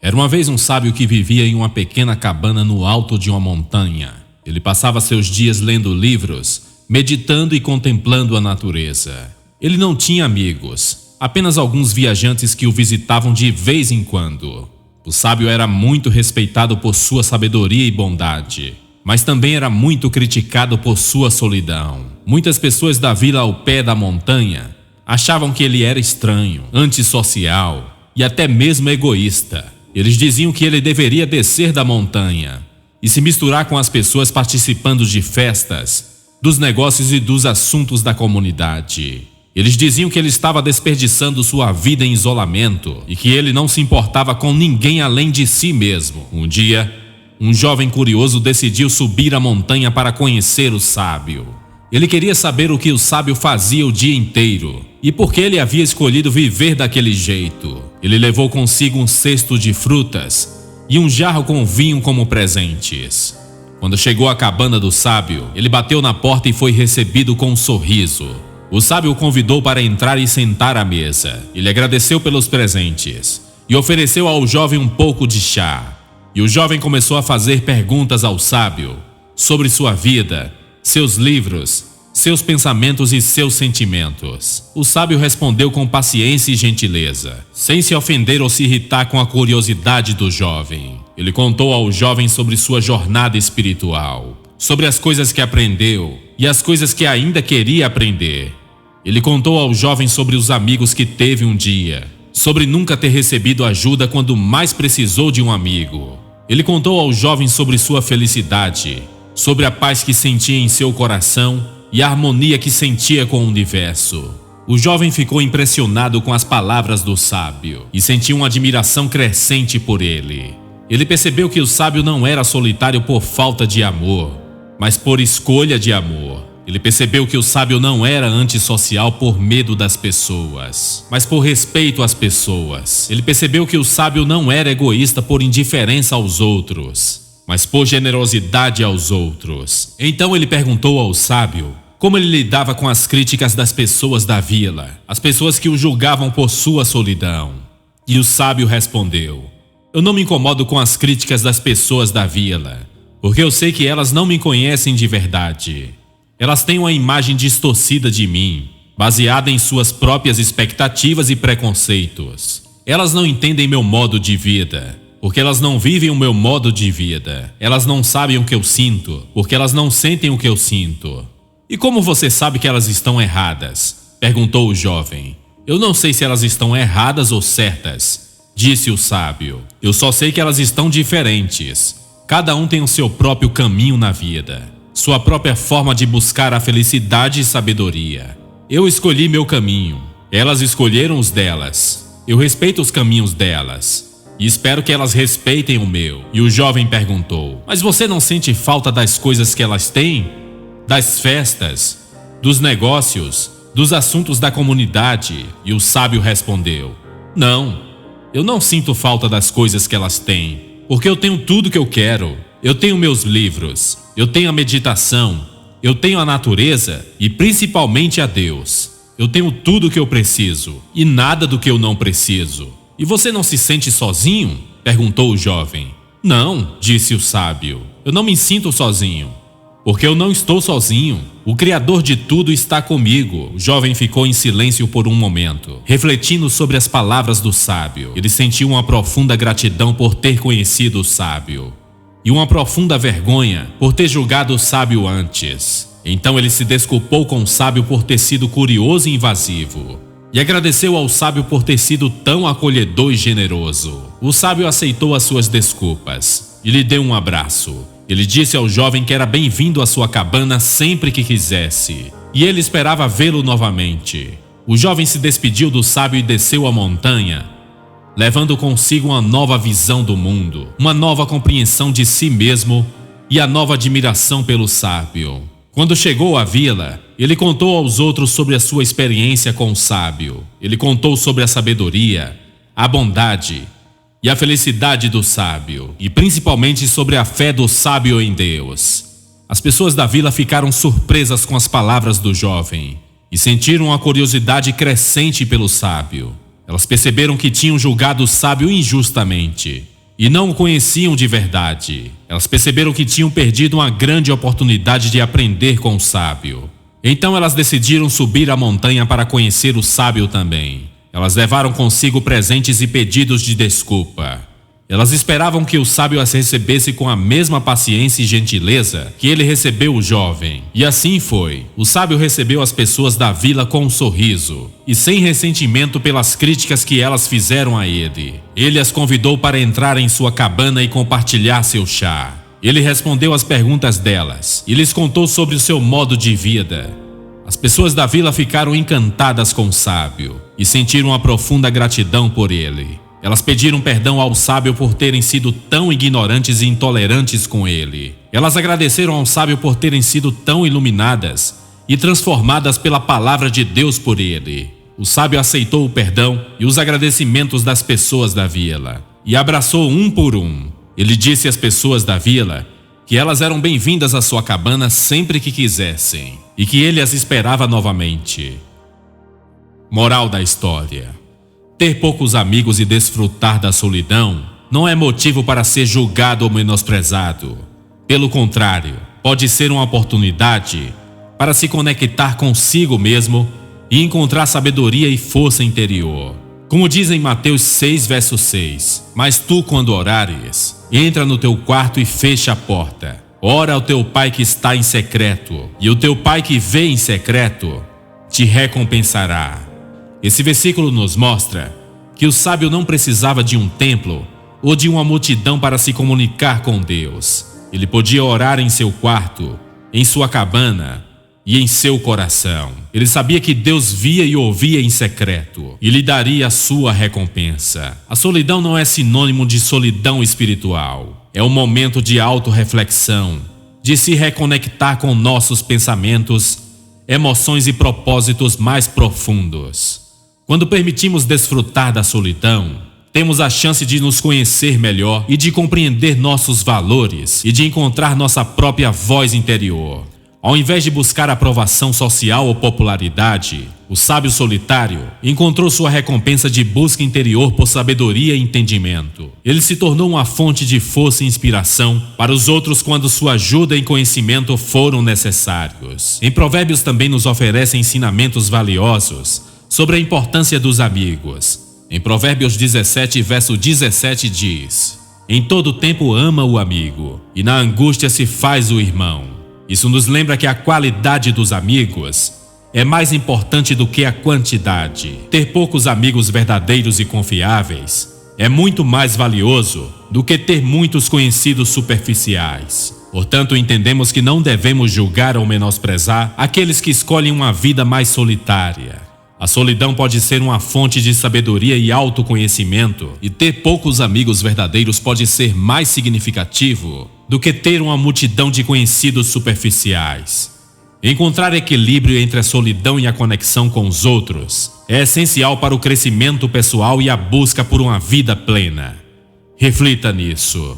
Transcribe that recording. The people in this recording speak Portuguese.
Era uma vez um sábio que vivia em uma pequena cabana no alto de uma montanha. Ele passava seus dias lendo livros, meditando e contemplando a natureza. Ele não tinha amigos, apenas alguns viajantes que o visitavam de vez em quando. O sábio era muito respeitado por sua sabedoria e bondade, mas também era muito criticado por sua solidão. Muitas pessoas da vila ao pé da montanha achavam que ele era estranho, antissocial e até mesmo egoísta. Eles diziam que ele deveria descer da montanha e se misturar com as pessoas participando de festas, dos negócios e dos assuntos da comunidade. Eles diziam que ele estava desperdiçando sua vida em isolamento e que ele não se importava com ninguém além de si mesmo. Um dia, um jovem curioso decidiu subir a montanha para conhecer o sábio. Ele queria saber o que o sábio fazia o dia inteiro e por que ele havia escolhido viver daquele jeito. Ele levou consigo um cesto de frutas e um jarro com vinho como presentes. Quando chegou à cabana do sábio, ele bateu na porta e foi recebido com um sorriso. O sábio o convidou para entrar e sentar à mesa. Ele agradeceu pelos presentes e ofereceu ao jovem um pouco de chá. E o jovem começou a fazer perguntas ao sábio sobre sua vida, seus livros, seus pensamentos e seus sentimentos. O sábio respondeu com paciência e gentileza, sem se ofender ou se irritar com a curiosidade do jovem. Ele contou ao jovem sobre sua jornada espiritual, sobre as coisas que aprendeu e as coisas que ainda queria aprender. Ele contou ao jovem sobre os amigos que teve um dia, sobre nunca ter recebido ajuda quando mais precisou de um amigo. Ele contou ao jovem sobre sua felicidade, sobre a paz que sentia em seu coração e a harmonia que sentia com o universo. O jovem ficou impressionado com as palavras do sábio e sentiu uma admiração crescente por ele. Ele percebeu que o sábio não era solitário por falta de amor, mas por escolha de amor. Ele percebeu que o sábio não era antissocial por medo das pessoas, mas por respeito às pessoas. Ele percebeu que o sábio não era egoísta por indiferença aos outros, mas por generosidade aos outros. Então ele perguntou ao sábio como ele lidava com as críticas das pessoas da vila, as pessoas que o julgavam por sua solidão. E o sábio respondeu: eu não me incomodo com as críticas das pessoas da vila, porque eu sei que elas não me conhecem de verdade. Elas têm uma imagem distorcida de mim, baseada em suas próprias expectativas e preconceitos. Elas não entendem meu modo de vida, porque elas não vivem o meu modo de vida. Elas não sabem o que eu sinto, porque elas não sentem o que eu sinto. E como você sabe que elas estão erradas? Perguntou o jovem. Eu não sei se elas estão erradas ou certas, disse o sábio. Eu só sei que elas estão diferentes. Cada um tem o seu próprio caminho na vida, sua própria forma de buscar a felicidade e sabedoria. Eu escolhi meu caminho, elas escolheram os delas. Eu respeito os caminhos delas e espero que elas respeitem o meu. E o jovem perguntou: mas você não sente falta das coisas que elas têm? Das festas, dos negócios, dos assuntos da comunidade? E o sábio respondeu: não, eu não sinto falta das coisas que elas têm, porque eu tenho tudo que eu quero. Eu tenho meus livros, eu tenho a meditação, eu tenho a natureza e principalmente a Deus. Eu tenho tudo o que eu preciso e nada do que eu não preciso. E você não se sente sozinho? Perguntou o jovem. Não, disse o sábio, eu não me sinto sozinho, porque eu não estou sozinho. O Criador de tudo está comigo. O jovem ficou em silêncio por um momento, refletindo sobre as palavras do sábio. Ele sentiu uma profunda gratidão por ter conhecido o sábio e uma profunda vergonha por ter julgado o sábio antes. Então ele se desculpou com o sábio por ter sido curioso e invasivo, e agradeceu ao sábio por ter sido tão acolhedor e generoso. O sábio aceitou as suas desculpas e lhe deu um abraço. Ele disse ao jovem que era bem-vindo à sua cabana sempre que quisesse, e ele esperava vê-lo novamente. O jovem se despediu do sábio e desceu a montanha, levando consigo uma nova visão do mundo, uma nova compreensão de si mesmo e a nova admiração pelo sábio. Quando chegou à vila, ele contou aos outros sobre a sua experiência com o sábio. Ele contou sobre a sabedoria, a bondade e a felicidade do sábio, e principalmente sobre a fé do sábio em Deus. As pessoas da vila ficaram surpresas com as palavras do jovem e sentiram uma curiosidade crescente pelo sábio. Elas perceberam que tinham julgado o sábio injustamente e não o conheciam de verdade. Elas perceberam que tinham perdido uma grande oportunidade de aprender com o sábio. Então elas decidiram subir a montanha para conhecer o sábio também. Elas levaram consigo presentes e pedidos de desculpa. Elas esperavam que o sábio as recebesse com a mesma paciência e gentileza que ele recebeu o jovem. E assim foi. O sábio recebeu as pessoas da vila com um sorriso e sem ressentimento pelas críticas que elas fizeram a ele. Ele as convidou para entrar em sua cabana e compartilhar seu chá. Ele respondeu às perguntas delas e lhes contou sobre o seu modo de vida. As pessoas da vila ficaram encantadas com o sábio e sentiram uma profunda gratidão por ele. Elas pediram perdão ao sábio por terem sido tão ignorantes e intolerantes com ele. Elas agradeceram ao sábio por terem sido tão iluminadas e transformadas pela palavra de Deus por ele. O sábio aceitou o perdão e os agradecimentos das pessoas da vila e abraçou um por um. Ele disse às pessoas da vila que elas eram bem-vindas à sua cabana sempre que quisessem e que ele as esperava novamente. Moral da história: ter poucos amigos e desfrutar da solidão não é motivo para ser julgado ou menosprezado. Pelo contrário, pode ser uma oportunidade para se conectar consigo mesmo e encontrar sabedoria e força interior. Como diz em Mateus 6, verso 6, mas tu, quando orares, entra no teu quarto e fecha a porta. Ora ao teu pai que está em secreto, e o teu pai que vê em secreto te recompensará. Esse versículo nos mostra que o sábio não precisava de um templo ou de uma multidão para se comunicar com Deus. Ele podia orar em seu quarto, em sua cabana e em seu coração. Ele sabia que Deus via e ouvia em secreto e lhe daria a sua recompensa. A solidão não é sinônimo de solidão espiritual. É um momento de autorreflexão, de se reconectar com nossos pensamentos, emoções e propósitos mais profundos. Quando permitimos desfrutar da solidão, temos a chance de nos conhecer melhor e de compreender nossos valores e de encontrar nossa própria voz interior. Ao invés de buscar aprovação social ou popularidade, o sábio solitário encontrou sua recompensa de busca interior por sabedoria e entendimento. Ele se tornou uma fonte de força e inspiração para os outros quando sua ajuda e conhecimento foram necessários. Em Provérbios também nos oferece ensinamentos valiosos sobre a importância dos amigos. Em Provérbios 17, verso 17 diz: em todo tempo ama o amigo, e na angústia se faz o irmão. Isso nos lembra que a qualidade dos amigos é mais importante do que a quantidade. Ter poucos amigos verdadeiros e confiáveis é muito mais valioso do que ter muitos conhecidos superficiais. Portanto, entendemos que não devemos julgar ou menosprezar aqueles que escolhem uma vida mais solitária. A solidão pode ser uma fonte de sabedoria e autoconhecimento, e ter poucos amigos verdadeiros pode ser mais significativo do que ter uma multidão de conhecidos superficiais. Encontrar equilíbrio entre a solidão e a conexão com os outros é essencial para o crescimento pessoal e a busca por uma vida plena. Reflita nisso.